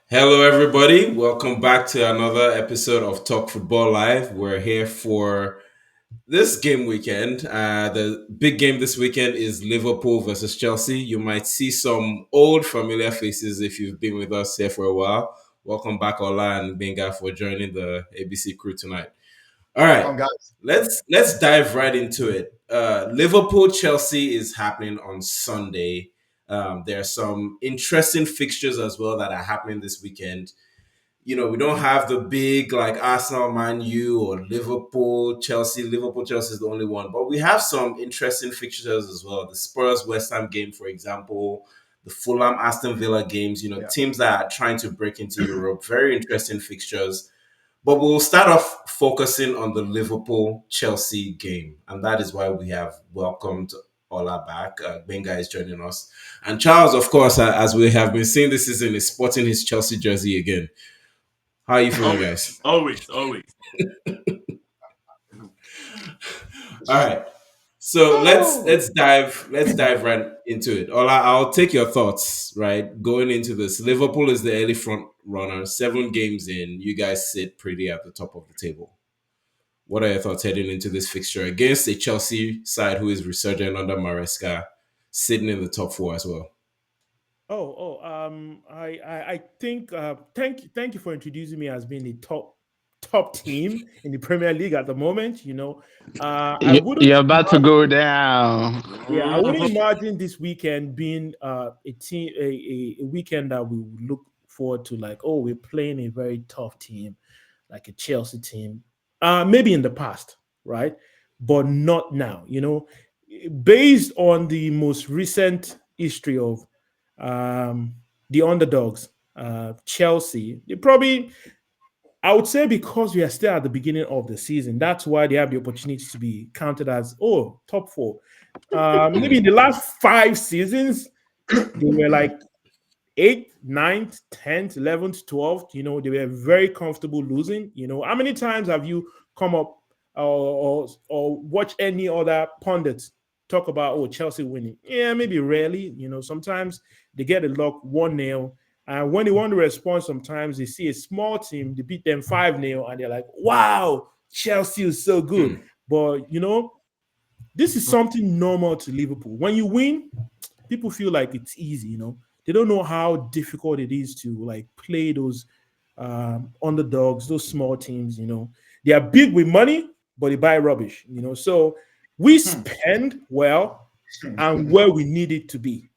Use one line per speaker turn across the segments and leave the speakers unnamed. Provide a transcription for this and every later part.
Hello, everybody. Welcome back to another episode of Talk Football Live. We're here for this game weekend. The big game this weekend is Liverpool versus Chelsea. You might see some old familiar faces if you've been with us here for a while. Welcome back, Ola and Gbenga, for joining the ABC crew tonight. All right,
Welcome, guys.
let's dive right into it. Liverpool Chelsea is happening on Sunday. There are some interesting fixtures as well that are happening this weekend. We don't have the big like Arsenal, Man U, or Liverpool, Chelsea. Liverpool, Chelsea is the only one, but we have some interesting fixtures as well. The Spurs West Ham game, for example, the Fulham Aston Villa games.
Yeah.
Teams that are trying to break into Europe. Very interesting fixtures. But we'll start off focusing on the Liverpool Chelsea game, and that is why we have welcomed Ola back. Gbenga is joining us, and Charles, of course, as we have been seeing this season, is sporting his Chelsea jersey again. How are you feeling,
Always,
guys?
always, always.
All right. So let's
Oh,
let's dive right into it. Ola, I'll take your thoughts. Right, going into this, Liverpool is the early front runner. 7 games in, you guys sit pretty at the top of the table. What are your thoughts heading into this fixture against a Chelsea side who is resurgent under Maresca, sitting in the top four as well?
I think thank you for introducing me as being the top team in the Premier League at the moment. I wouldn't
You're about to go down.
yeah, I wouldn't
Mhm.
imagine this weekend being a weekend that we would look forward to, like, oh, we're playing a very tough team, like a Chelsea team. Maybe in the past, right? But not now. Based on the most recent history of um the underdogs, Chelsea, they probably, I would say, because we are still at the beginning of the season, that's why they have the opportunity to be counted as, oh, top four. Maybe in the last 5 seasons, they were like eighth, ninth, 10th, 11th, 12th. They were very comfortable losing. How many times have you come up or watch any other pundits talk about, oh, Chelsea winning? Yeah, maybe rarely. Sometimes they get a luck 1-0. And when they want to respond, sometimes they see a small team, they beat them 5-0, and they're like, wow, Chelsea is so good.
Hmm.
But, this is something normal to Liverpool. When you win, people feel like it's easy. They don't know how difficult it is to like play those underdogs, those small teams. They are big with money, but they buy rubbish. So we spend well and where we need it to be.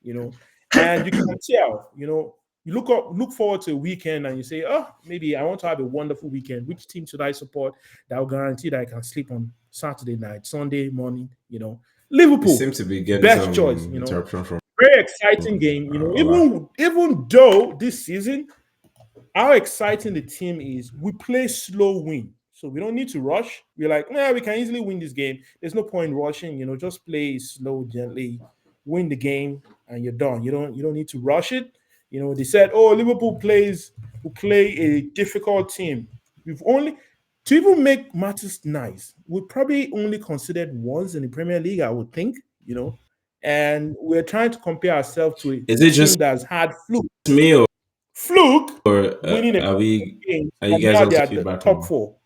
And you can tell. You look forward to a weekend and you say, oh, maybe I want to have a wonderful weekend. Which team should I support that will guarantee that I can sleep on Saturday night, Sunday morning?
We seem
Liverpool,
to be getting
best choice.
some interruption from
Very exciting game.
Ola.
Even though this season, how exciting the team is, we play slow win. So we don't need to rush. We're like, nah, we can easily win this game. There's no point rushing, just play slow, gently, win the game, and you're done. You don't need to rush it. They said, oh, Liverpool will play a difficult team. We've only to even make matters nice, we probably only considered once in the Premier League, I would think. And we're trying to compare ourselves to a
Is it just
team that's had
me,
fluke
or
winning a
are we?
game,
Are you
and
guys
now they're
also
at the
feedback
top
from?
four.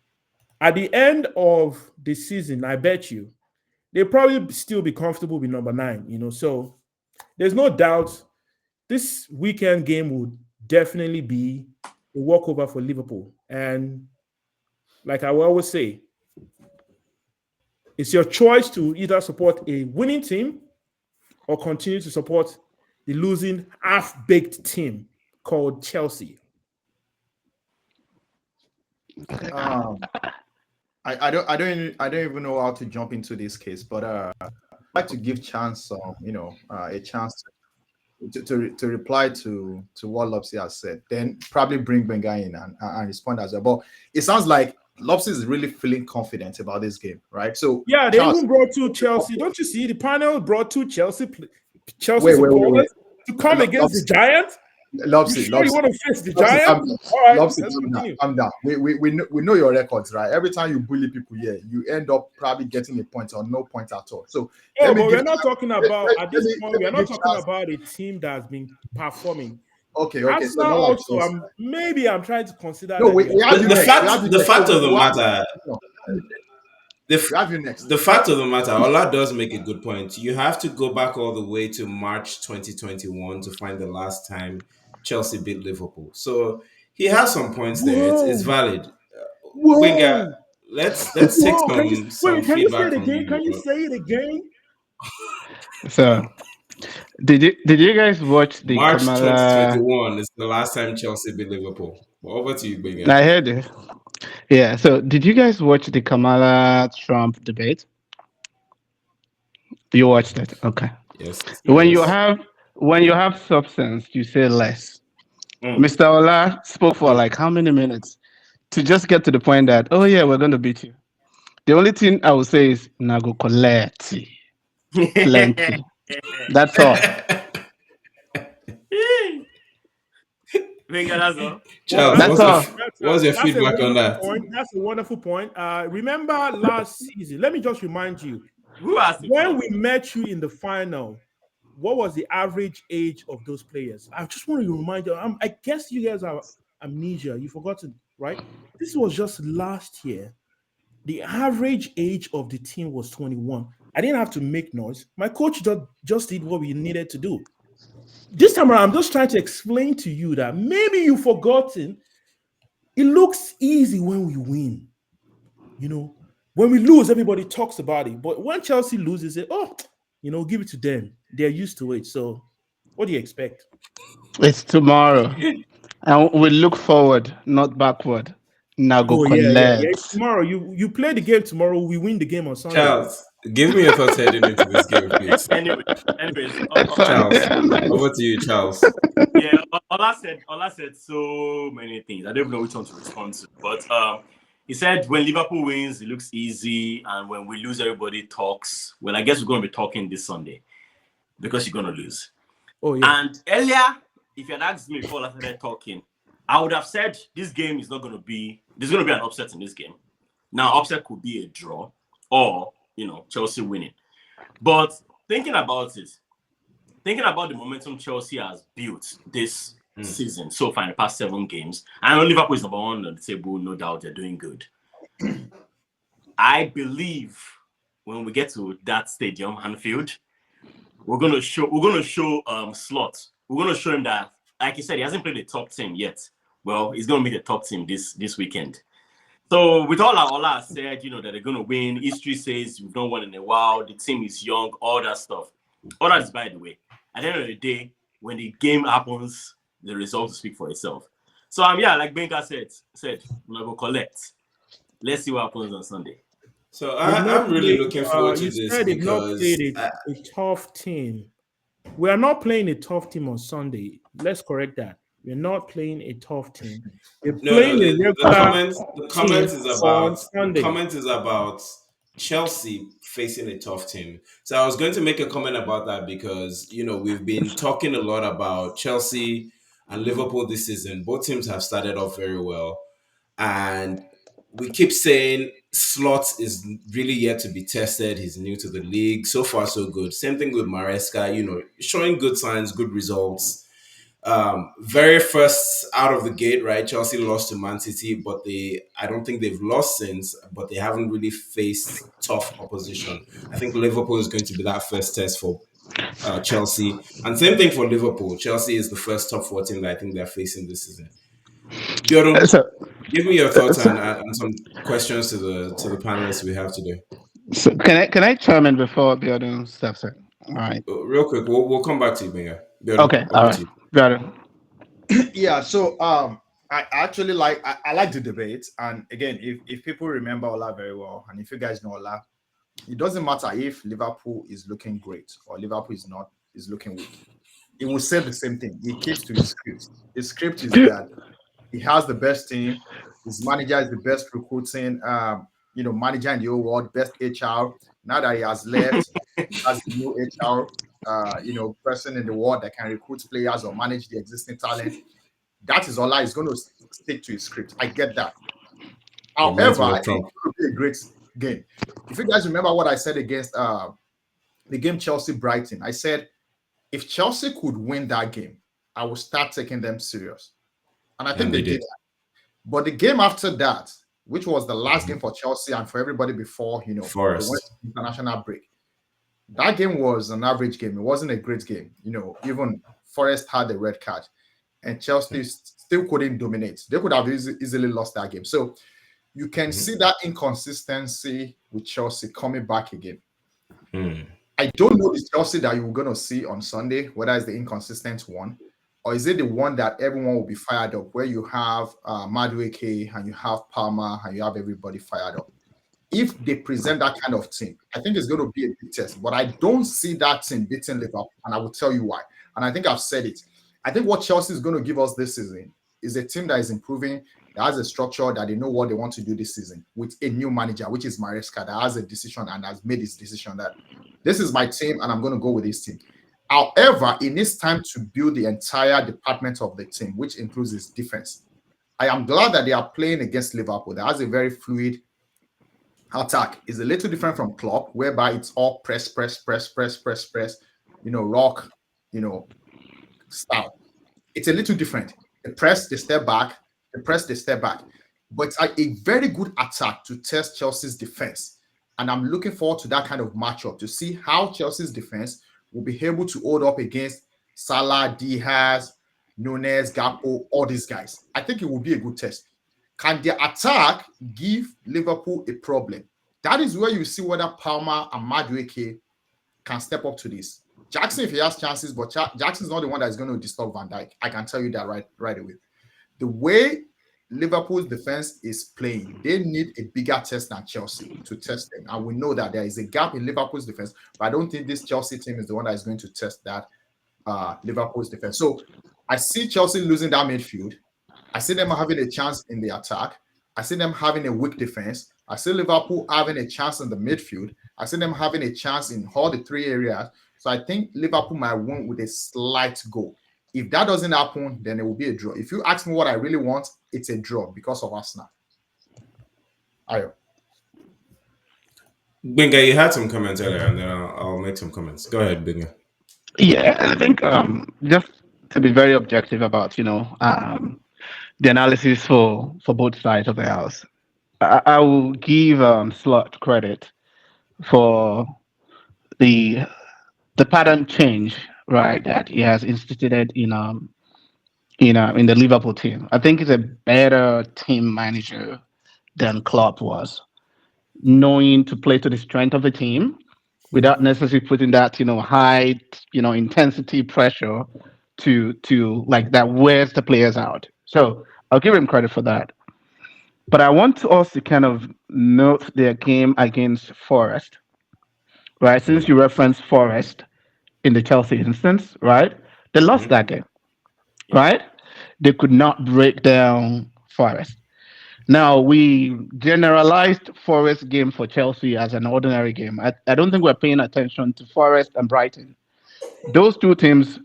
At the end of the season, I bet you they'll probably still be comfortable with number nine. So there's no doubt this weekend game would definitely be a walkover for Liverpool. And like I will always say, it's your choice to either support a winning team or continue to support the losing half-baked team called Chelsea.
um, I don't even know how to jump into this case, but I'd like to give chance, a chance to reply to what Lobsy has said. Then probably bring Benga in and respond as well. But it sounds like Lobsy is really feeling confident about this game, right? So,
Yeah, they
Charles,
even brought two Chelsea. Don't you see the panel brought two Chelsea
wait.
supporters to come against the
Lobsy,
Giants? You
Lobsy,
sure you
Lobsy.
want to face the
Lobsy,
Giants?
calm down.
All right,
Lobsy,
let's
calm down.
continue.
Calm down. We know your records, right? Every time you bully people here, you end up probably getting a point or no point at all. So
Oh,
let me
but
give
we're not talking
let,
about
let,
at
let
this
me
point.
let
We're
me
not
give
talking
chance.
about a team that's been performing.
Okay. So
Arsenal
not like
also,
Chelsea.
I'm trying to consider
No,
them.
we have you
The
next. We
fact
have you
the
next.
fact of the
We have,
matter
no,
the, f-
we have you next.
the fact of the matter, Ola does make a good point. You have to go back all the way to March 2021 to find the last time Chelsea beat Liverpool. So he has some points there. It's
Whoa,
valid. Gbenga,
whoa,
let's take
whoa! Can you
some
wait? Can you say
feedback
it
from
again?
you.
Can you say it again?
So did you guys watch the
March
Kamala?
2021 is the last time Chelsea beat Liverpool. Well, over to you, Gbenga.
I heard it. Yeah. So did you guys watch the Kamala Trump debate? You watched it. Okay.
Yes,
When you
yes.
have when you have substance, you say less.
Mm.
Mr. Ola spoke for
Mm.
like how many minutes to just get to the point that, oh yeah, we're going to beat you. The only thing I would say is nago collect plenty. That's all.
Gbenga, that's all.
Well,
Charles,
That's all.
what's your
that's a
feedback on
wonderful
that?
point. That's a wonderful point. Remember last season? Let me just remind you
Who asked the
when
first?
we met you in the final. What was the average age of those players? I just want to remind you. I guess you guys are amnesia. You forgotten, right? This was just last year. The average age of the team was 21. I didn't have to make noise. My coach just did what we needed to do. This time around, I'm just trying to explain to you that maybe you've forgotten. It looks easy when we win. You know, when we lose, everybody talks about it. But when Chelsea loses, it, give it to them. They're used to it. So what do you expect?
It's tomorrow. And we look forward, not backward. Nago
Oh yeah.
collect.
Tomorrow, you play the game tomorrow. We win the game on Sunday.
Charles, give me your thoughts heading into this game, please.
Anyways,
Charles,
Nice.
over to you, Charles.
yeah, Ola said so many things. I don't even know which one to respond to. But he said when Liverpool wins, it looks easy, and when we lose, everybody talks. Well, I guess we're going to be talking this Sunday because you're going to lose.
Oh yeah.
And earlier, if you had asked me before I started talking, I would have said this game is not going to be. There's going to be an upset in this game. Now, upset could be a draw or Chelsea winning. But thinking about the momentum Chelsea has built this season so far in the past 7 games, I know Liverpool is number 1 on the table, no doubt they're doing good. I believe when we get to that stadium, Anfield, we're gonna show Slot. We're gonna show him that, like you said, he hasn't played the top team yet. Well, he's gonna make the top team this weekend. So with all Ola said, that they're gonna win. History says we've not won in a while. The team is young, all that stuff. All that is by the way. At the end of the day, when the game happens, the results will speak for itself. So like Gbenga said, we're gonna go collect. Let's see what happens on Sunday.
So
They've not
I'm really
played.
looking forward to
You
this
said they've not
because
played a tough team. We are not playing a tough team on Sunday. Let's correct that. We're not playing a tough team. We're
no,
playing a
the
regular
comment
team
is
on
about
Sunday.
Chelsea facing a tough team. So I was going to make a comment about that because we've been talking a lot about Chelsea and Liverpool this season. Both teams have started off very well, and we keep saying Slot is really yet to be tested. He's new to the league. So far, so good. Same thing with Maresca, showing good signs, good results. Very first out of the gate, right? Chelsea lost to Man City, but I don't think they've lost since, but they haven't really faced tough opposition. I think Liverpool is going to be that first test for Chelsea. And same thing for Liverpool. Chelsea is the first top 4 team that I think they're facing this season. Bjorn,
So,
give me your thoughts
so,
and some questions to the panelists we have today.
so can I chime in before the other stuff? Sir? All right.
Real quick, we'll come back to you, Benga. Bjorn,
Okay. All
over
right.
to you.
Got it.
Yeah. So I actually I like the debate, and again, if people remember Ola very well, and if you guys know Ola, it doesn't matter if Liverpool is looking great or Liverpool is looking weak. He will say the same thing. He keeps to his script. His script is that he has the best team. His manager is the best recruiting, manager in the whole world, best HR. Now that he has left, he has a new HR, person in the world that can recruit players or manage the existing talent. That is all. He's going to stick to his script. I get that.
Reminds
However,
me
I
of
think
Trump.
it's going to be a great game. If you guys remember what I said against the game Chelsea Brighton, I said if Chelsea could win that game, I will start taking them serious. And I think
And
they
they
did
did.
that. But the game after that, which was the last
Mhm.
game for Chelsea and for everybody before, they went
Forest.
to international break. That game was an average game. It wasn't a great game. Even Forest had a red card and Chelsea still couldn't dominate. They could have easily lost that game. So you can
Mhm.
see that inconsistency with Chelsea coming back again.
Mm.
I don't know the Chelsea that you're going to see on Sunday, whether it's the inconsistent one or is it the one that everyone will be fired up, where you have Madueke and you have Palmer and you have everybody fired up. If they present that kind of team, I think it's going to be a big test. But I don't see that team beating Liverpool, and I will tell you why. And I think I've said it. I think what Chelsea is going to give us this season is a team that is improving, that has a structure, that they know what they want to do this season with a new manager, which is Maresca, that has a decision and has made his decision that this is my team and I'm going to go with this team. However, it needs time to build the entire department of the team, which includes its defense. I am glad that they are playing against Liverpool. That has a very fluid attack. Is a little different from Klopp, whereby it's all press, press, press, press, press, press, rock, you know, style. It's a little different. The press, they step back, the press, they step back. But it's a very good attack to test Chelsea's defense. And I'm looking forward to that kind of matchup to see how Chelsea's defense will be able to hold up against Salah, Diaz, Nunez, Gakpo, all these guys. I think it will be a good test. Can their attack give Liverpool a problem? That is where you see whether Palmer and Madueke can step up to this. Jackson, if he has chances, but Jackson's not the one that is going to disturb Van Dijk. I can tell you that right away. The way Liverpool's defense is playing, they need a bigger test than Chelsea to test them. And we know that there is a gap in Liverpool's defense, but I don't think this Chelsea team is the one that is going to test that Liverpool's defense. So I see Chelsea losing that midfield. I see them having a chance in the attack. I see them having a weak defense. I see Liverpool having a chance in the midfield. I see them having a chance in all the three areas. So I think Liverpool might win with a slight goal. If that doesn't happen, then it will be a draw. If you ask me what I really want, it's a draw because of Arsenal. Ayo.
Gbenga, you had some comments earlier, and then I'll make some comments. Go ahead, Gbenga.
Yeah, I think just to be very objective about the analysis for both sides of the house, I will give Slot credit for the the pattern change, right, that he has instituted in the Liverpool team. I think he's a better team manager than Klopp was, knowing to play to the strength of the team without necessarily putting that high intensity pressure to like that wears the players out. So I'll give him credit for that. But I want to also kind of note their game against Forest, right? Since you referenced Forest in the Chelsea instance, right? They lost
Mhm.
that game, right? They could not break down Forest. Now we generalized Forest game for Chelsea as an ordinary game. I don't think we're paying attention to Forest and Brighton. Those two teams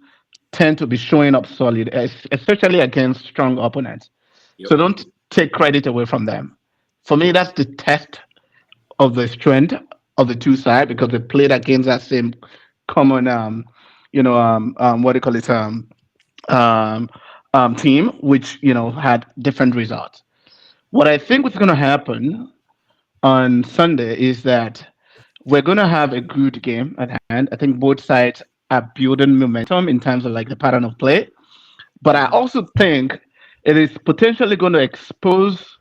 tend to be showing up solid, especially against strong opponents.
Yep.
So don't take credit away from them. For me, that's the test of the strength of the two sides because they played against that same common, what do you call it, um, team, which had different results. What I think was going to happen on Sunday is that we're going to have a good game at hand. I think both sides are building momentum in terms of like the pattern of play. But I also think it is potentially going to expose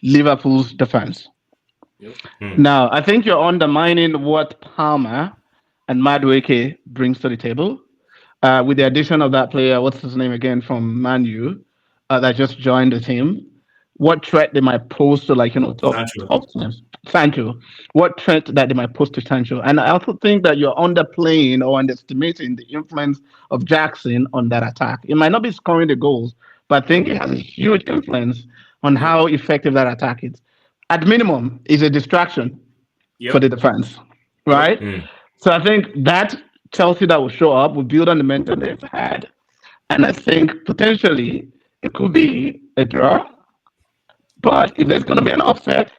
Liverpool's defense.
Yep.
Now, I think you're undermining what Palmer and Madueke brings to the table. With the addition of that player, what's his name again from Man U, that just joined the team. What threat they might pose to
Sancho.
top teams? Sancho. What threat that they might pose to Sancho? And I also think that you're underplaying or underestimating the influence of Jackson on that attack. It might not be scoring the goals, but I think it has a huge influence on
Yep.
how effective that attack is. At minimum, is a distraction for
Yep.
the defense,
Yep.
right? So I think that Chelsea that will show up will build on the momentum they've had, and I think potentially it could be a draw. But if there's going to be an upset,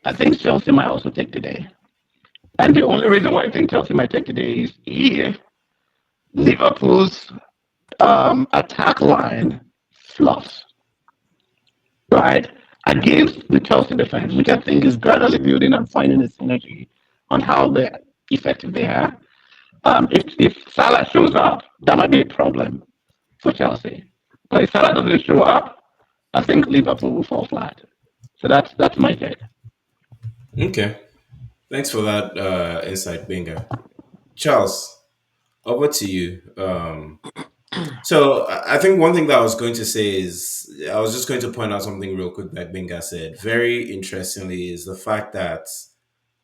I think Chelsea might also take the day. And the only reason why I think Chelsea might take the day is if Liverpool's attack line fluffs, right? Against the Chelsea defense, which I think is gradually building and finding its synergy on how effective they are. If Salah shows up, that might be a problem for Chelsea. But if Salah doesn't show up, I think Liverpool will fall flat. So that's my take.
Okay. Thanks for that insight, Gbenga. Charles, over to you. So I think one thing that I was going to say is I was just going to point out something real quick that Benga said. Very interestingly, is the fact that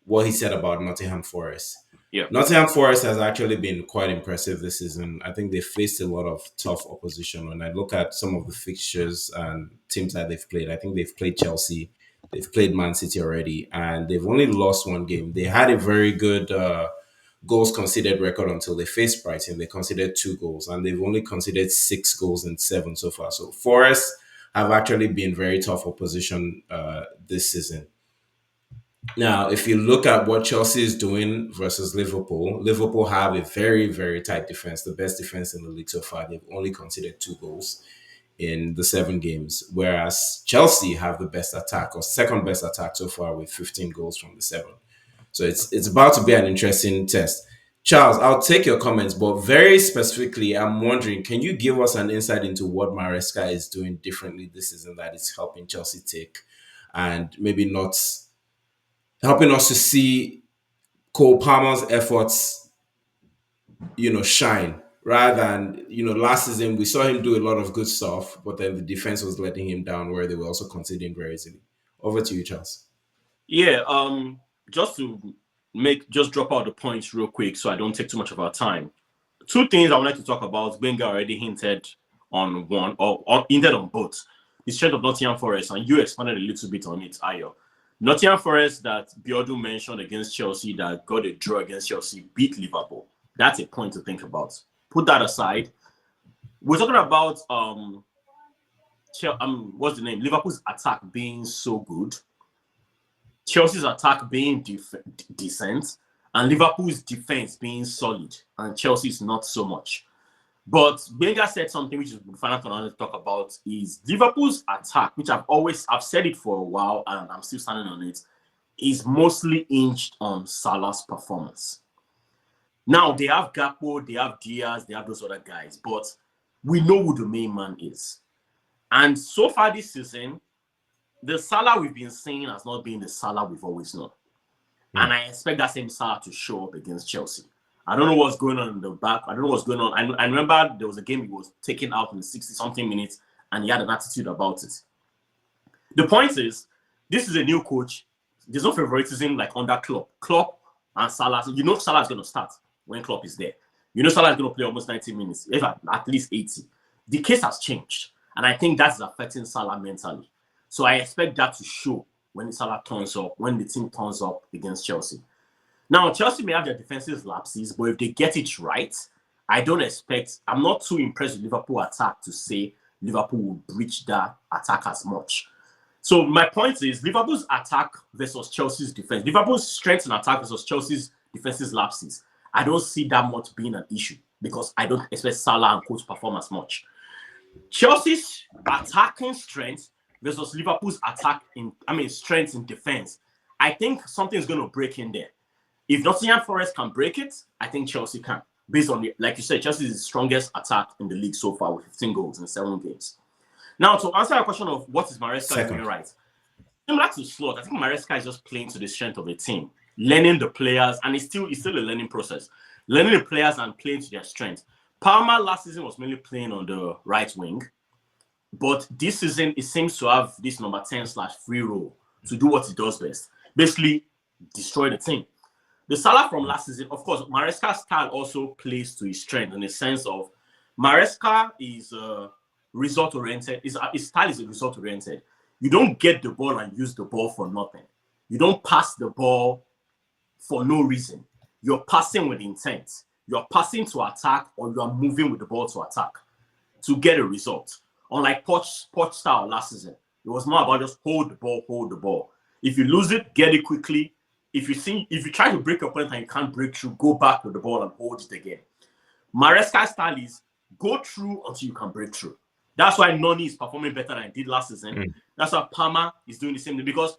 what he said about Nottingham Forest.
Yeah.
Nottingham Forest has actually been quite impressive this season. I think they faced a lot of tough opposition. When I look at some of the fixtures and teams that they've played, I think they've played Chelsea, they've played Man City already, and they've only lost one game. They had a very good goals conceded record until they faced Brighton. They conceded 2 goals, and they've only conceded 6 goals in 7 so far. So Forest have actually been very tough opposition this season. Now, if you look at what Chelsea is doing versus Liverpool, Liverpool have a very, very tight defense, the best defense in the league so far. They've only conceded 2 goals in the 7 games, whereas Chelsea have the best attack or second best attack so far with 15 goals from the 7. So it's about to be an interesting test. Charles, I'll take your comments, but very specifically, I'm wondering, can you give us an insight into what Maresca is doing differently this season that is helping Chelsea take and maybe not helping us to see Cole Palmer's efforts, shine rather than, last season we saw him do a lot of good stuff, but then the defense was letting him down where they were also conceding very easily. Over to you, Charles.
Yeah, just to just drop out the points real quick so I don't take too much of our time. 2 things I wanted to talk about. Gbenga already hinted on one or hinted on both. The strength of Nottingham Forest, and you expanded a little bit on it, Ayo. Nottingham Forest that Biodu mentioned against Chelsea that got a draw against Chelsea beat Liverpool. That's a point to think about. Put that aside. We're talking about what's the name? Liverpool's attack being so good, Chelsea's attack being decent, and Liverpool's defense being solid, and Chelsea's not so much. But Gbenga said something which is final for to talk about is Liverpool's attack, which I've said it for a while and I'm still standing on it, is mostly hinged on Salah's performance. Now they have Gakpo, they have Diaz, they have those other guys, but we know who the main man is. And so far this season, the Salah we've been seeing has not been the Salah we've always known. And I expect that same Salah to show up against Chelsea. I don't know what's going on in the back. I don't know what's going on. I remember there was a game he was taken out in the 60-something minutes, and he had an attitude about it. The point is, this is a new coach. There's no favoritism like under Klopp. Klopp and Salah. You know Salah is going to start when Klopp is there. You know Salah is going to play almost 90 minutes, if at least 80. The case has changed, and I think that's affecting Salah mentally. So I expect that to show when Salah turns up, when the team turns up against Chelsea. Now, Chelsea may have their defensive lapses, but if they get it right, I'm not too impressed with Liverpool attack to say Liverpool will breach that attack as much. So my point is Liverpool's attack versus Chelsea's defense. Liverpool's strength in attack versus Chelsea's defensive lapses. I don't see that much being an issue because I don't expect Salah and Co to perform as much. Chelsea's attacking strength versus Liverpool's strength in defense. I think something's going to break in there. If Nottingham Forest can break it, I think Chelsea can. Based on, like you said, Chelsea is the strongest attack in the league so far with 15 goals in 7 games. Now, to answer your question of what is Maresca doing right, similar to Slot, I think Maresca is just playing to the strength of the team, learning the players, and it's still a learning process. Learning the players and playing to their strength. Palmer last season was mainly playing on the right wing, but this season it seems to have this number 10/free role to do what he does best, basically destroy the team. The Salah from last season, of course, Maresca's style also plays to his strength in the sense of Maresca is result-oriented. His style is result-oriented. You don't get the ball and use the ball for nothing. You don't pass the ball for no reason. You're passing with intent. You're passing to attack or you are moving with the ball to attack to get a result. Unlike Poch style last season, it was more about just hold the ball. If you lose it, get it quickly. If you try to break your opponent and you can't break through, go back with the ball and hold it again. Maresca's style is Go through until you can break through. That's why Noni is performing better than he did last season. That's why Palmer is doing the same thing, because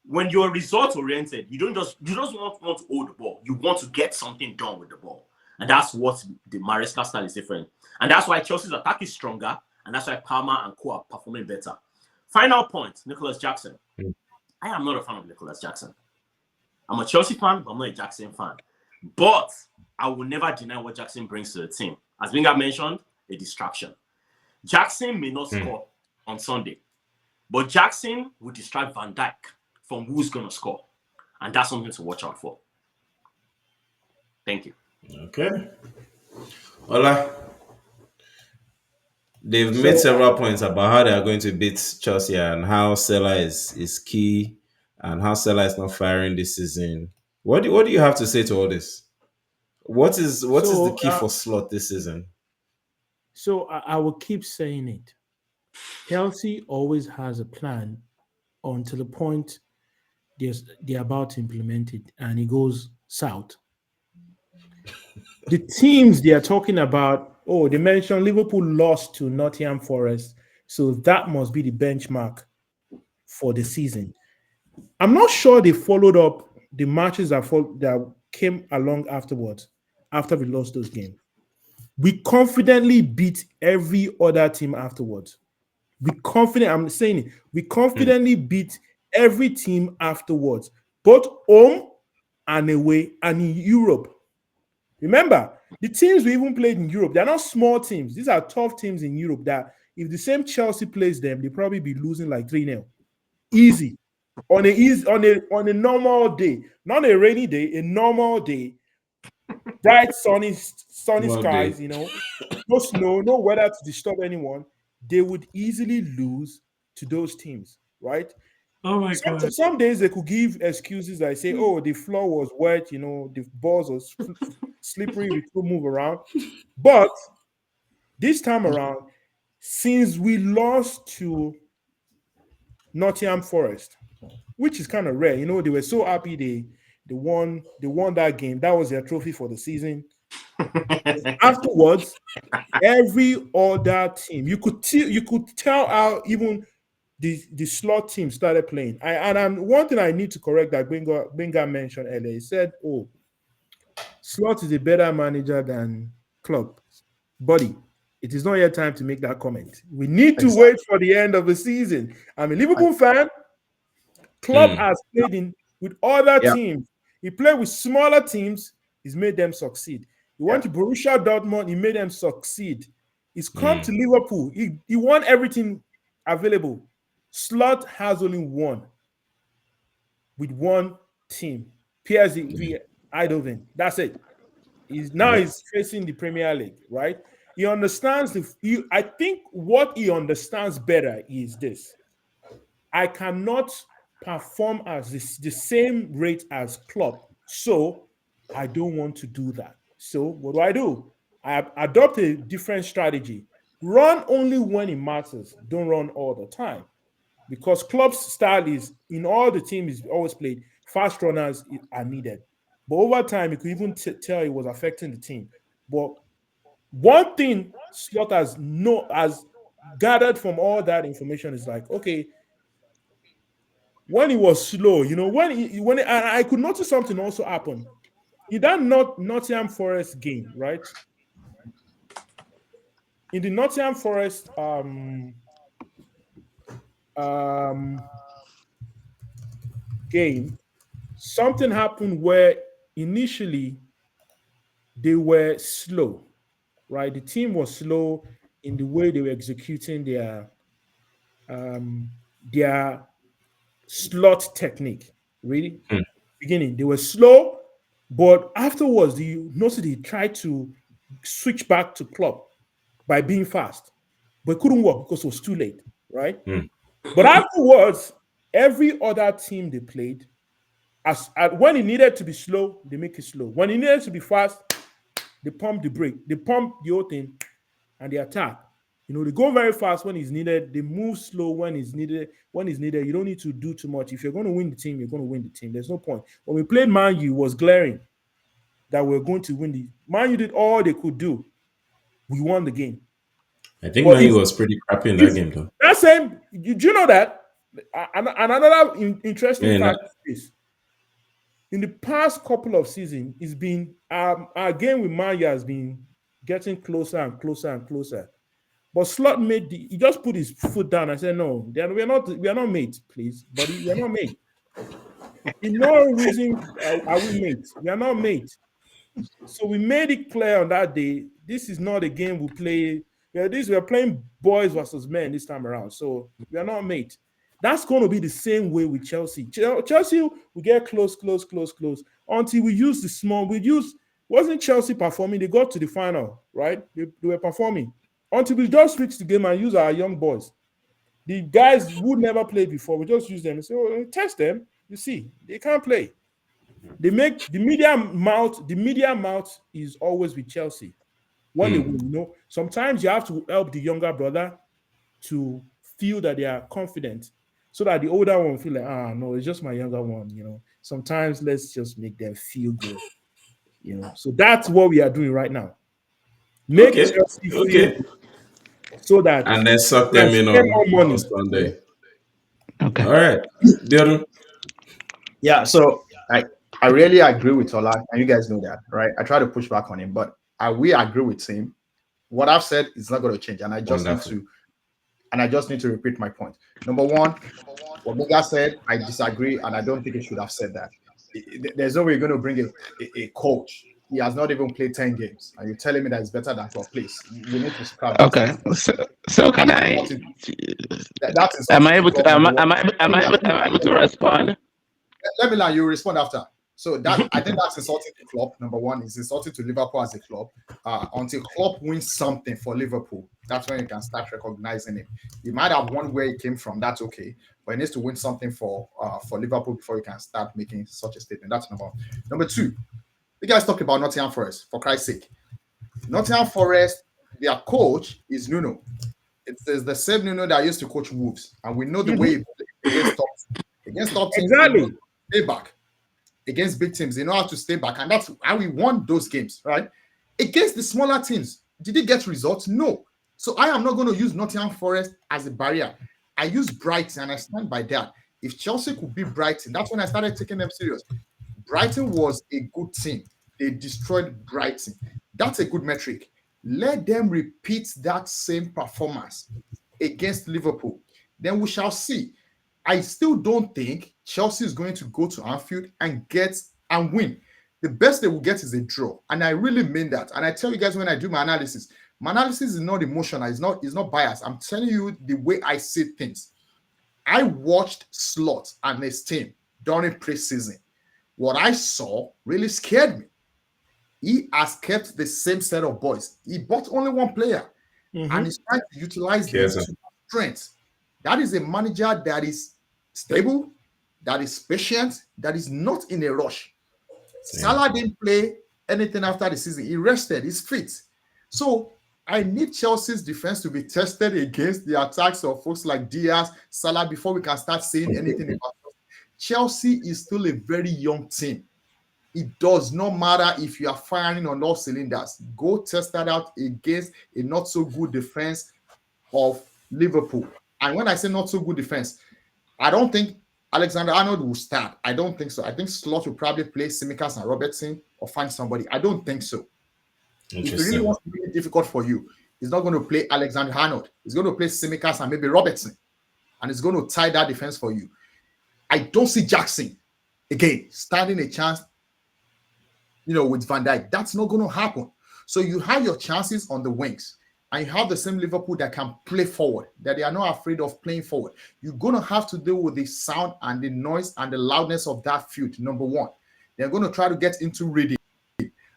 when you're result oriented, you just want to hold the ball. You want to get something done with the ball. And that's what the Maresca style is different. And that's why Chelsea's attack is stronger. And that's why Palmer and Co are performing better. Final point, Nicholas Jackson. I am not a fan of Nicholas Jackson. I'm a Chelsea fan, but I'm not a Jackson fan. But I will never deny what Jackson brings to the team. As Gbenga mentioned, a distraction. Jackson may not score on Sunday, but Jackson will distract Van Dijk from who's going to score. And that's something to watch out for. Thank you.
Okay. Ola, they've made several points about how they are going to beat Chelsea and how Salah is key and how Salah is not firing this season. What do you have to say to all this? What is the key for Slot this season?
So I will keep saying it. Chelsea always has a plan until the point they're about to implement it and it goes south. The teams they are talking about, they mentioned Liverpool lost to Nottingham Forest, so that must be the benchmark for the season. I'm not sure they followed up the matches that came along afterwards, after we lost those games. We confidently beat every other team afterwards. We confidently beat every team afterwards, both home and away and in Europe. Remember, the teams we even played in Europe, they're not small teams. These are tough teams in Europe that if the same Chelsea plays them, they'll probably be losing like 3-0. Easy. On a normal day, not a rainy day, a normal day, bright, sunny skies, no snow, no weather to disturb anyone, they would easily lose to those teams, right?
Oh my God.
Some days they could give excuses like say, the floor was wet, the balls was slippery, we could move around. But this time around, since we lost to Nottingham Forest, which is kind of rare, they were so happy they won that game. That was their trophy for the season. Afterwards, every other team, you could tell how even the Slot team started playing. One thing I need to correct that Gbenga mentioned earlier. He said, Slot is a better manager than Klopp. Buddy, it is not yet time to make that comment. We need to wait for the end of the season. I'm a Liverpool fan. Klopp has played with other teams. He played with smaller teams. He's made them succeed. He went to Borussia Dortmund. He made them succeed. He's come to Liverpool. He won everything available. Slot has only won with one team, PSV Eindhoven. That's it. He's facing the Premier League, right? He understands I think what he understands better is this: I cannot perform as the same rate as Klopp, so I don't want to do that. So what do? I adopt a different strategy. Run only when it matters. Don't run all the time. Because Klopp's style is, in all the teams he's always played, fast runners are needed. But over time, you could even tell it was affecting the team. But one thing Slot has gathered from all that information is like, okay, when he was slow, and I could notice something also happen. In that Nottingham Forest game, right? In the Nottingham Forest game, something happened where initially they were slow, right? The team was slow in the way they were executing their slot technique. Really, beginning they were slow, but afterwards, you notice they tried to switch back to Klopp by being fast, but it couldn't work because it was too late, right? But afterwards, every other team they played, when it needed to be slow, they make it slow. When it needed to be fast, they pump the brake, they pump the whole thing, and they attack. They go very fast when it's needed. They move slow when it's needed. When it's needed, you don't need to do too much. If you're going to win the team, you're going to win the team. There's no point. When we played Man U, it was glaring that we're going to win the Man U did all they could do we won the game.
I think
But
Man U was pretty crappy in that game, though.
that same, do you know that? Another interesting
Yeah,
fact is in the past couple of seasons, it's been our game with Man U has been getting closer and closer and closer. But Slot he just put his foot down and said, "No, we are not mates, please, buddy. We are not mates. In no reason are we mates. We are not mates." So we made it clear on that day, this is not a game we play. We are playing boys versus men this time around. So we are not mates. That's going to be the same way with Chelsea. Chelsea will get close until we use the small. Wasn't Chelsea performing? They got to the final, right? They were performing until we just switch the game and use our young boys. The guys who never played before, we just use them and say, "Oh, test them." You see, they can't play. They make the media mouth. The media mouth is always with Chelsea. When they win, sometimes you have to help the younger brother to feel that they are confident, so that the older one feel like, no, it's just my younger one. Sometimes let's just make them feel good. So that's what we are doing right now. Make Chelsea feel so that
and then suck them in on Sunday.
Okay.
All right, Deodun.
Yeah, so I really agree with Ola, and you guys know that, right? I try to push back on him, but we agree with him. What I've said is not going to change, and I just need to repeat my point. Number one, what Gbenga said, I disagree, and I don't think he should have said that. There's no way you're going to bring a coach. He has not even played 10 games, and you're telling me that it's better than 12 plays. You need to scrap that.
Okay. So can I?
That's
Am I able to? Am I able to respond?
Let me know. You respond after. So that I think that's insulting to Klopp. Number one, is insulting to Liverpool as a club. Until Klopp wins something for Liverpool, that's when you can start recognizing him. He might have won where he came from. That's okay, but he needs to win something for Liverpool before you can start making such a statement. That's number one. Number two, you guys talk about Nottingham Forest, for Christ's sake. Nottingham Forest, their coach is Nuno. It's the same Nuno that used to coach Wolves, and we know the way he plays against top teams.
Exactly.
Stay back. Against big teams, they know how to stay back, and that's how we won those games, right? Against the smaller teams, did he get results? No. So I am not going to use Nottingham Forest as a barrier. I use Brighton, and I stand by that. If Chelsea could beat Brighton, that's when I started taking them serious. Brighton was a good team. They destroyed Brighton. That's a good metric. Let them repeat that same performance against Liverpool. Then we shall see. I still don't think Chelsea is going to go to Anfield and win. The best they will get is a draw. And I really mean that. And I tell you guys when I do my analysis is not emotional. It's not biased. I'm telling you the way I see things. I watched Slot and his team during preseason. What I saw really scared me. He has kept the same set of boys. He bought only one player. And he's trying to utilize their strengths. That is a manager that is stable, that is patient, that is not in a rush. Salah didn't play anything after the season. He rested, he's fit. So I need Chelsea's defense to be tested against the attacks of folks like Diaz, Salah, before we can start saying anything about it. Chelsea is still a very young team. It does not matter if you are firing on all cylinders. Go test that out against a not so good defense of Liverpool. And when I say not so good defense, I don't think Alexander-Arnold will start. I don't think so. I think Slot will probably play Tsimikas and Robertson or find somebody. I don't think so. If he really wants to make it difficult for you, he's not going to play Alexander-Arnold. He's going to play Tsimikas and maybe Robertson. And he's going to tie that defense for you. I don't see Jackson, again, standing a chance, with Van Dijk. That's not going to happen. So you have your chances on the wings. And you have the same Liverpool that can play forward, that they are not afraid of playing forward. You're going to have to deal with the sound and the noise and the loudness of that field, number one. They're going to try to get into reading.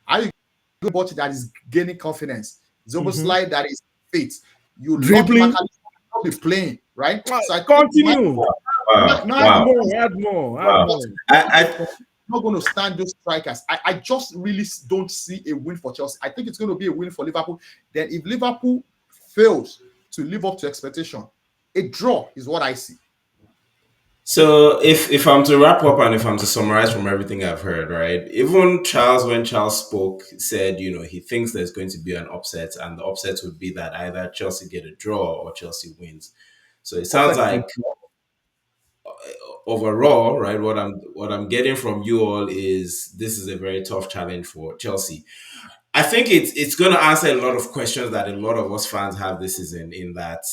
Are you going to watch that is gaining confidence? Zoboslai that is fit. You
dribbling,
not be playing, right?
So I continue. Add more.
I'm not going to stand those strikers. I just really don't see a win for Chelsea. I think it's going to be a win for Liverpool. Then if Liverpool fails to live up to expectation, a draw is what I see.
So if I'm to wrap up and if I'm to summarize from everything I've heard, right? Even Charles, when Charles spoke, said, he thinks there's going to be an upset, and the upset would be that either Chelsea get a draw or Chelsea wins. So it sounds like overall, right, what I'm getting from you all is this is a very tough challenge for Chelsea. I think it's going to answer a lot of questions that a lot of us fans have this season. In that,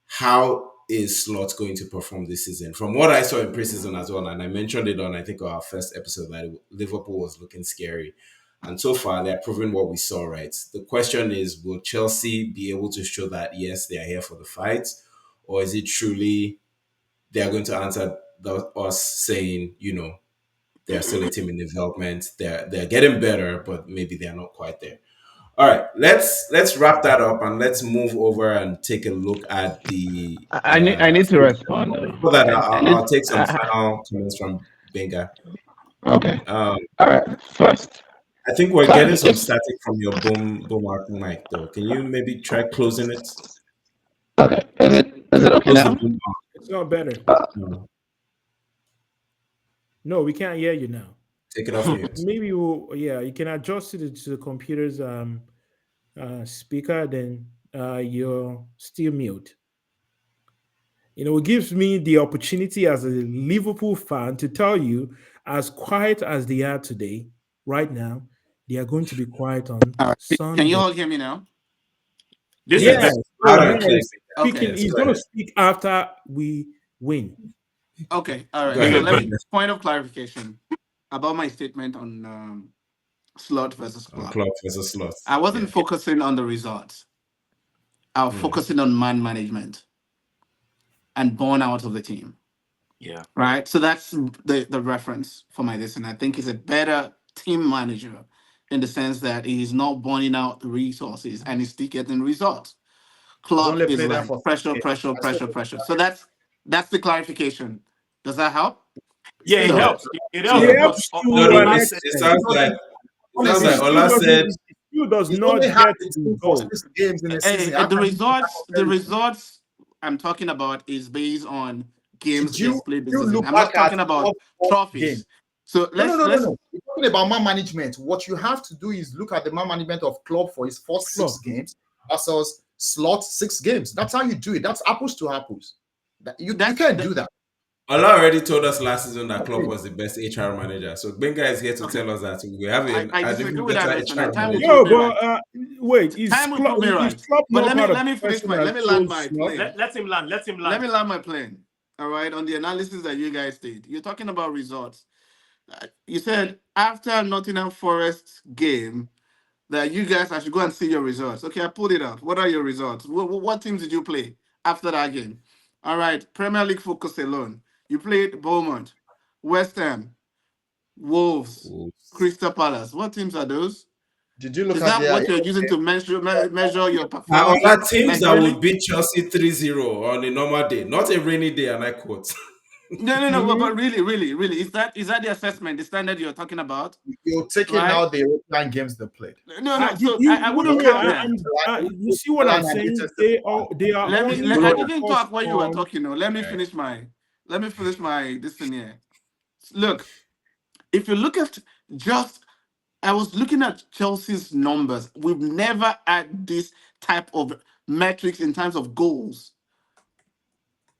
how is Slot going to perform this season? From what I saw in preseason as well, and I mentioned it on I think our first episode that Liverpool was looking scary, and so far they're proving what we saw. Right. The question is, will Chelsea be able to show that yes, they are here for the fight, or is it truly they are going to answer us saying, they're still a team in development. They're getting better, but maybe they're not quite there. All right, let's wrap that up and let's move over and take a look at the.
I need to respond though.
Before that,
I
I'll
need.
take some final comments from Gbenga.
Okay.
Um,
All right. First,
I think we're getting some
clarification.
static from your boom mic though. Can you maybe try closing it?
Okay. Is it okay
Close the
now?
boom.
It's not better.
No,
No, we can't hear you now.
take it off mute.
Maybe you can adjust it to the computer's speaker, then you're still mute. It gives me the opportunity as a Liverpool fan to tell you, as quiet as they are today, right now, they are going to be quiet on
All right. Can you
Sunday.
all hear me now?
This is
Yes.
Yes,
better.
Oh,
loud
now
and clear.
he's
Okay.
speaking.
Yes,
He's
go
going to
ahead.
speak after we win.
Okay. All
Go
right. So
ahead.
let me point of clarification about my statement on slot versus
On
club.
Klopp versus Slot.
I wasn't
Yeah.
focusing on the results. I was focusing on man management and burnout of the team.
Yeah.
Right. So that's the reference for my this, and I think he's a better team manager in the sense that he's not burning out the resources and he's still getting results.
Has
Klopp
only
is
played them
like
for
pressure,
6
pressure,
games.
pressure, pressure. So that's the clarification. Does that help?
Yeah, it
So,
helps. It
So
helps
It
yeah.
because
helps
No,
to
no,
an
Ola
it,
said
it
extent.
sounds like
Honestly,
It still
Ola
doesn't.
said.
It still does
he's
not
only had
get
the
the
team for
goal.
6 games in a season. How
the
can you put that
results, the
comparison?
results I'm talking about is based on games
Did
they've
you
played this
you
season.
look
I'm
back
not
at
talking about
all games?
trophies. So
No, no, no, no,
let's
no. We're talking about man management. What you have to do is look at the man management of club for his first 6 games versus slot 6 games. That's how you do it. That's apples to apples. You can't do that.
Ola already told us last season that Klopp was the best HR manager. So Benga is here to
okay.
tell us that we have
I
an
disagree
even
with that
better
notion, and
HR
time will
manager.
prove
No,
me right.
but wait,
Time will prove me
Is
right.
Klopp
But
not part of
let me
the
finish
person
my
that
let me land
chose
my
Slot?
plane.
let him land. Let him land.
Let me land my plane. All right, on the analysis that you guys did. You're talking about results. You said after Nottingham Forest game that you guys I should go and see your results. Okay, I pulled it out. What are your results? What teams did you play after that game? All right, Premier League focus alone. You played Beaumont, West Ham, Wolves, Crystal Palace. What teams are those?
Did you look
Is
at
that
their
what you're using to measure your
Now,
performance?
on that teams
Like
that
really?
would beat Chelsea 3-0 on a normal day, not a rainy day, and I quote.
No.
Mhm.
But really, is that the assessment, the standard you're talking about?
you're taking
Right?
out the European games they played?
No.
You,
So
you,
I
you,
wouldn't
wait,
count that.
you see what I'm saying? They are only
I
Bro,
didn't
focused
talk when you were
on.
talking. No, let me finish my this thing here. Look, if you look at just I was looking at Chelsea's numbers. We've never had this type of metrics in terms of goals.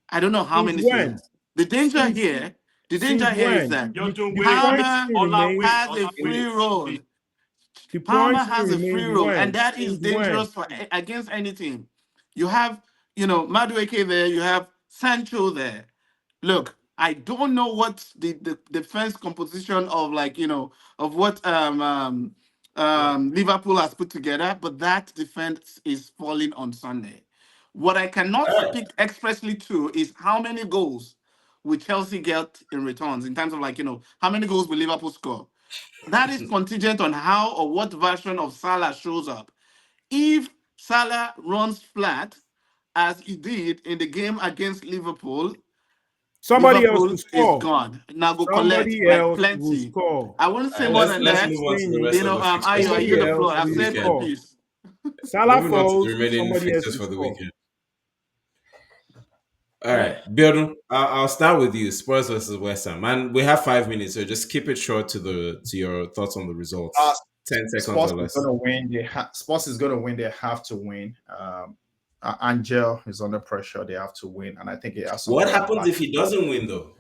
I don't know how
Since
many
when?
seasons. The danger
Since
here, the danger
since
here is
when?
that
You're doing
The
wait.
point
Palmer
still
Ola
remains.
wait.
has a
Ola
free
wait.
roll.
The point
Palmer
still
has a free
remains
roll,
when?
and that is
Since when?
dangerous for against any team. You have, Madueke there. You have Sancho there. Look, I don't know what the defense composition of of what Liverpool has put together, but that defense is falling on Sunday. What I cannot
All right.
speak expressly to is how many goals will Chelsea get in returns in terms of how many goals will Liverpool score. That is contingent on how or what version of Salah shows up. If Salah runs flat, as he did in the game against Liverpool,
Somebody else will
Liverpool is
score.
gone. Now go collect
Somebody
like
else will
plenty.
score.
I wouldn't
All
say
right,
more
let's
than
let's
I'm
that.
move on to the
saying
rest
it.
of the fixtures
Ayo, I
for
yield
Somebody
the
the
else
floor. I've
will
said my
weekend.
score.
piece.
Salah
Moving on to the
falls,
remaining
somebody else
fixtures
will
for the
score.
weekend. All right, Biodun, I'll start with you. Spurs versus West Ham, and we have 5 minutes, so just keep it short to your thoughts on the results. 10 seconds
Spurs
or
is
less.
going to win. Spurs is going to win. They have to win. Angel is under pressure. They have to win, and I think it has some.
What happens if he doesn't win though?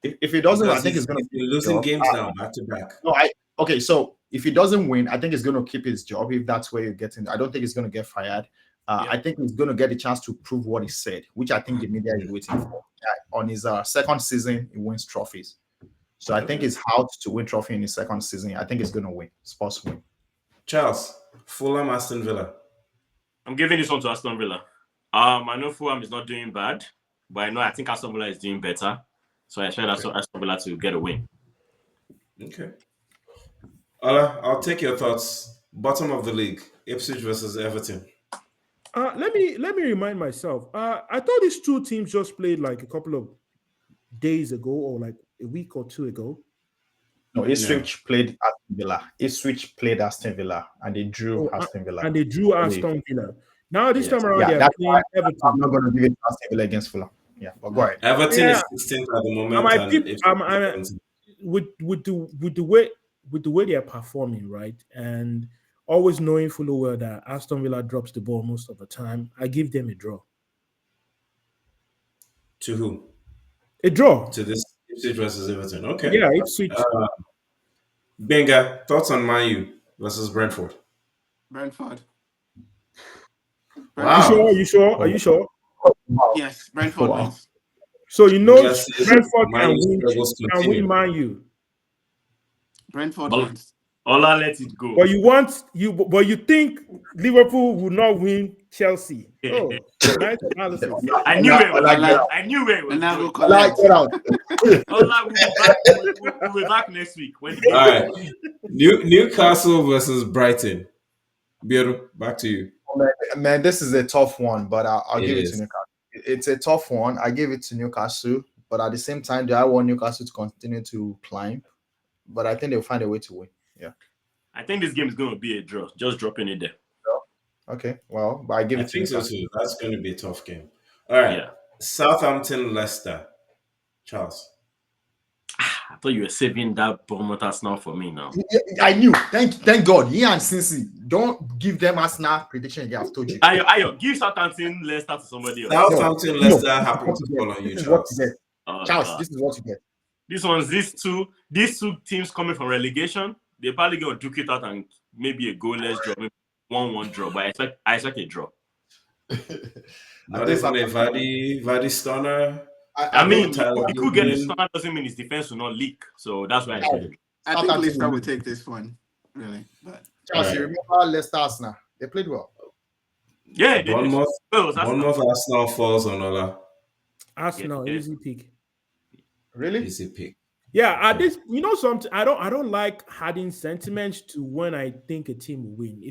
If he doesn't, I
Because
think
he's
it's going to
been losing games now back to back.
No, okay. So if he doesn't win, I think he's going to keep his job. If that's where you're getting, I don't think he's going to get fired. I think he's going to get a chance to prove what he said, which I think the media is waiting for. On his second season, he wins trophies. So I think he's out to win trophy in his second season. I think he's going to win. Spurs win.
Charles, Fulham, Aston Villa.
I'm giving this one to Aston Villa. I know Fulham is not doing bad, but I think Aston Villa is doing better. So I expect Aston Villa to get a win.
Okay. Ola, I'll take your thoughts. Bottom of the league, Ipswich versus Everton.
Let me remind myself. I thought these two teams just played like a couple of days ago, or like a week or two ago.
No, Ipswich played Aston Villa. Ipswich played Aston Villa, and they drew Aston Villa.
And they drew Aston Villa. Now this time around, they're playing Everton.
I'm not going to give it Aston Villa against Fulham. Yeah, but go ahead.
Everton is 16th at the moment.
With the way they are performing, right, and always knowing fully well that Aston Villa drops the ball most of the time, I give them a draw.
To who?
A draw.
To this Ipswich versus Everton. Okay.
Yeah, Ipswich.
Gbenga, thoughts on Man U versus Brentford?
Brentford.
Wow.
Are you sure?
Yes, Brentford wins.
So Brentford can win Man U.
Brentford wins.
Ola, let it go.
But you think Liverpool will not win Chelsea? Oh, nice analysis.
I knew it.
And now we'll
Ola will be back next week.
All right. Newcastle versus Brighton. Biodun, back to you.
Man, this is a tough one, but I'll give it to Newcastle. It's a tough one. I give it to Newcastle, but at the same time, I want Newcastle to continue to climb. But I think they'll find a way to win. Yeah.
I think this game is going to be a draw. Just dropping it there.
Okay. Well, but I give it to Newcastle.
So too. That's going to be a tough game. All right. Yeah. Southampton, Leicester. Charles.
I thought you were saving that Bournemouth Arsenal for me now.
I knew. Thank God. He and Cincy, don't give them Arsenal prediction again. I've told you.
Ayo, give Southampton Leicester to somebody else.
Southampton Leicester happen to fall on you, Charles.
Charles, this is what you get.
These two teams coming from relegation, they're probably going to duke it out and maybe a goalless draw, maybe 1-1 draw. But I expect a draw.
Not even a Vardy stunner.
I mean, he could get a stunner, doesn't mean his defense will not leak. So that's why
I think Leicester will take this one, really. But
Charles, you remember Leicester Arsenal? They played well.
Yeah,
Bournemouth Arsenal falls on Ola.
Arsenal, easy pick.
Really?
Easy pick.
Yeah, at this, something. I don't like adding sentiments to when I think a team will win.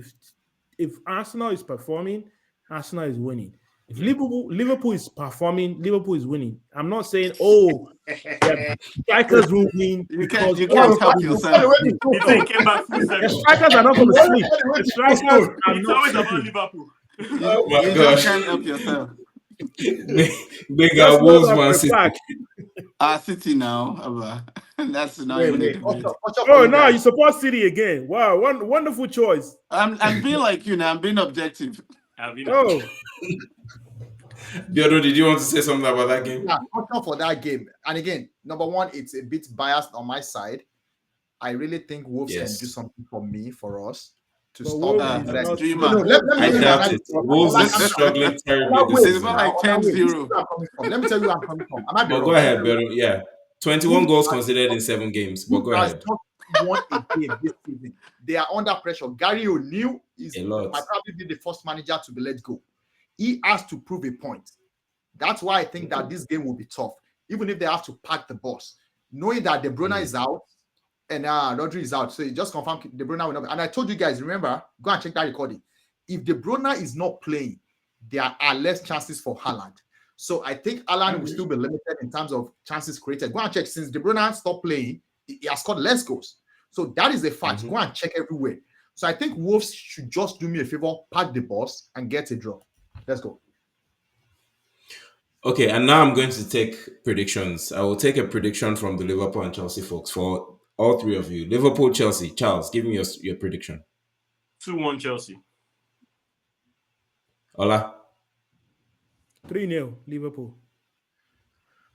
If Arsenal is performing, Arsenal is winning. If Liverpool is performing, Liverpool is winning. I'm not saying, strikers will win.
You can't help yourself.
The strikers are not going to sleep. The strikers are
it's always about Liverpool.
Oh my
you
gosh.
just can't help yourself.
Bigger Wolves, Man City.
City now. That's now.
Now you support City again. Wow, wonderful choice.
I'm being like you now. I'm being objective.
Biodun, did you want to say something about that game?
Yeah, not for that game. And again, number one, it's a bit biased on my side. I really think Wolves can do something for us to stop that.
I doubt it. Wolves is struggling terribly this season.
Like 10-0.
Let me tell you where I'm coming from.
Go ahead, Biodun. Yeah. 21 goals considered in 7 games. But go ahead.
Won a game this season. They are under pressure. Gary O'Neill might probably be the first manager to be let go. He has to prove a point. That's why I think that this game will be tough, even if they have to pack the bus, knowing that De Bruyne is out and Rodri is out. So you just confirm De Bruyne will not be. And I told you guys, remember, go and check that recording. If De Bruyne is not playing, there are less chances for Haaland. So I think Haaland will still be limited in terms of chances created. Go and check. Since De Bruyne stopped playing, he has scored less goals. So that is a fact. Go and check everywhere. So I think Wolves should just do me a favor, pack the bus, and get a draw. Let's go.
Okay, and now I'm going to take predictions. I will take a prediction from the Liverpool and Chelsea folks for all three of you. Liverpool, Chelsea. Charles, give me your prediction.
2-1 Chelsea.
Ola.
3-0 Liverpool.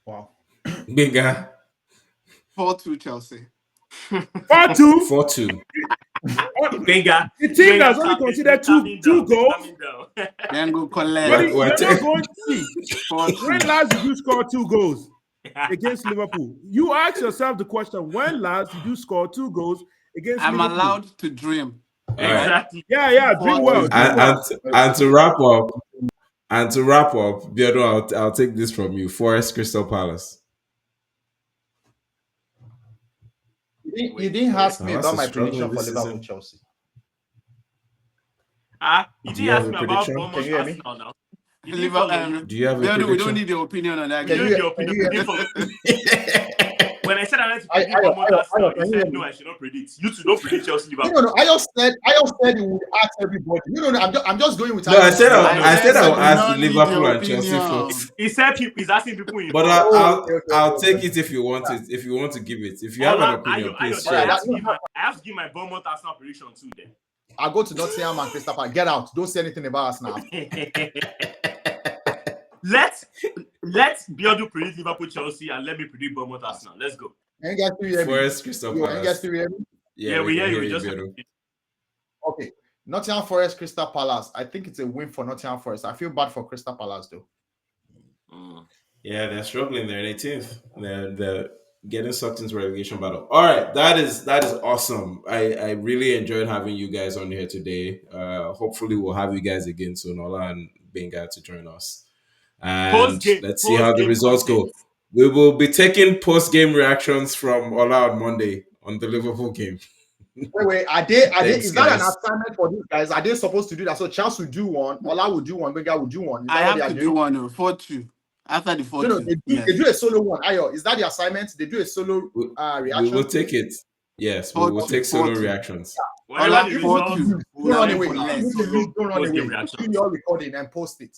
Wow.
Gbenga.
4-2 Chelsea.
4-2.
4-2.
Gbenga.
The team that's only
Gbenga,
considered
calming
two
down,
goals.
calming down.
Then go
But
collect.
We're
you're not going to see.
4-2.
When last did you score 2 goals against Liverpool? You ask yourself the question: when last did you score 2 goals against
I'm
Liverpool?
allowed to dream.
Exactly.
Yeah, dream well, dream well.
And to wrap up, Biodo, I'll take this from you. Forest, Crystal Palace.
You didn't ask me
Palace
about
is
my
struggling
prediction for
this
Liverpool
season.
Chelsea.
You
Do
didn't
you have
ask
a
me about
prediction?
Can
Bournemouth
you hear me?
Arsenal now. You didn't
Liverpool,
follow me.
Do you have a
Beldo, we don't
prediction?
need your opinion on that
Can
You
game.
you,
need your
can
opinion.
you
You
hear
didn't
me?
follow me. When I said I like to
I,
predict Bournemouth Arsenal,
can
you
you hear
said no,
me?
I should not predict. You two don't predict Chelsea
No,
Liverpool.
I just said it would ask everybody. No, I'm just going with
No, I said
Ayo's.
I
I
said
said
we
I'll
do
ask
not need
Liverpool
your
and Chelsea folks.
opinion.
He said he's asking people
But
involved.
I'll take it if you want it. If you want to give it, if you have an opinion, please
I
share
have
it.
to give my Bournemouth Arsenal prediction too. Then
I'll go to Nottingham and Crystal Palace. Get out. Don't say anything about us now.
let's Biodu predict Liverpool Chelsea and let me predict Bournemouth Arsenal. Let's go.
Can you guys still hear me?
Forest, Crystal
Can you guys
Palace.
still hear me?
Yeah, we hear you. We just
Biodo.
Okay. Nottingham Forest, Crystal Palace. I think it's a win for Nottingham Forest. I feel bad for Crystal Palace though.
Yeah, they're struggling. They're in 18th. They're getting sucked into relegation battle. All right, that is awesome. I really enjoyed having you guys on here today. Hopefully, we'll have you guys again soon, Ola and Gbenga, to join us. And let's see how the results go. We will be taking post-game reactions from Ola on Monday on the Liverpool game.
Wait, are they?
Thanks,
Is that an
guys.
assignment for these guys? Are they supposed to do that? So Charles will do one, Ola will do one, Gbenga will do one. Is that
I
what
have
they
to
are
do
doing?
one 4-2. After the 4-2.
No, they do a solo one. Ayo, is that the assignment? They do a solo reaction.
We will take it. Yes, we will take solo reactions.
Whenever the
Ola,
results,
4-2.
Don't run away.
Collect.
Don't run away.
Post-game reaction.
Do your recording and post it.